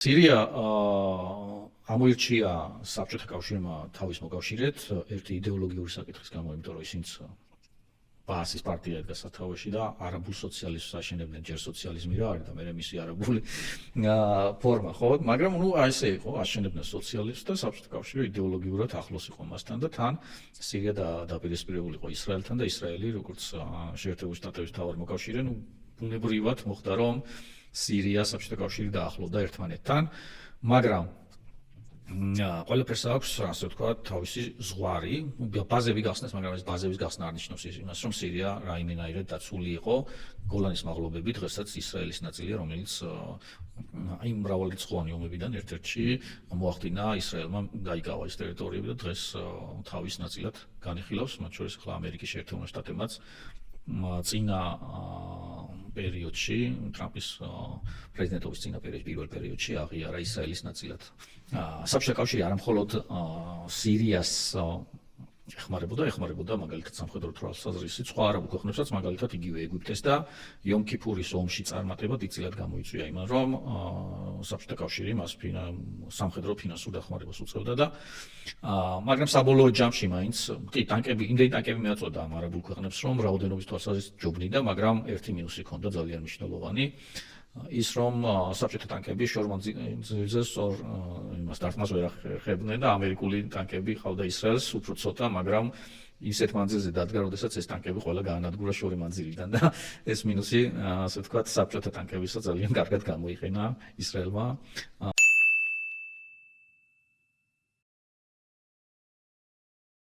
სირია ამოირჩია საბჭოთა კავშირმა თავის მოკავშირედ ერთი იდეოლოგიური საკითხის გამო, იმიტომ რომ ისინიც ბაასის პარტია ედგა სათავეში და არაბულ სოციალიზმს აშენებდნენ, ჯერ სოციალიზმი რა არის და მე მისი არაბული ფორმა, ხო? მაგრამ აი ესე იყო, აშენებდნენ სოციალიზმს და საბჭოთა კავშირი იდეოლოგიურად ახლოს იყო მასთან და თან სირია დაპირისპირებული იყო ისრაელთან და ისრაელი როგორც შეერთებული შტატების მთავარი მოკავშირე, ბუნებრივად მოხდა რომ სირია საბჭოთა კავშირი დაახლოვდა ერთმანეთთან, მაგრამ ყველაფერს აქვს, ასე ვთქვათ, თავისი ზღვარი, ბაზები გახსნეს, მაგრამ ეს ბაზების გახსნა არ ნიშნავს იმას, რომ სირია რაიმენაირად დაცული იყო გოლანის მაღლობები, დღესაც ისრაელის ნაწილია, რომელიც აი მრავალრიცხოვანი ომებიდან ერთ-ერთში მოახდინა ისრაელმა გაიკავა ეს ტერიტორიები და დღეს თავის ნაწილად განიხილავს, მათ შორის ახლა ამერიკის შეერთებული შტატებმაც წინა პერიოდში, ტრამპის პრეზიდენტობის წინა პერიოდში, პირველ პერიოდში აღიარა ისრაელის ნაწილად. საბჭოთა კავშირი არა მხოლოდ სირიას ეხმარებოდა მაგალითად სამხედრო თვალსაზრისით სხვა არაბულ ქვეყნებსაც, მაგალითად იგივე ეგვიპტეს და იომ-ქიფურის ომში წარმატება დიდწილად გამოიწვია იმან, რომ საბჭოთა კავშირი მას სამხედრო ფინანსურ დახმარებას უწევდა და მაგრამ საბოლოო ჯამში მაინც კი იმდენი ტანკები მიაწოდა ამ არაბულ ქვეყნებს, რომ რაოდენობის თვალსაზრისით ჯობნიდა, მაგრამ ერთი მინუსი ჰქონდა ძალიან მნიშვნელოვანი. ის რომ საბჭოთა ტანკები შორმანძილზე სწორ იმას დარტყმას ვერ ახერხებდნენ და ამერიკული ტანკები ყავდა ისრაელს უფრო ცოტა, მაგრამ ისეთ მანძილზე დადგა, როდესაც ეს ტანკები ყველა გაანადგურა შორი მანძილიდან და ეს მინუსი, ასე ვთქვათ, საბჭოთა ტანკებისა ძალიან კარგად გამოიყენა ისრაელმა.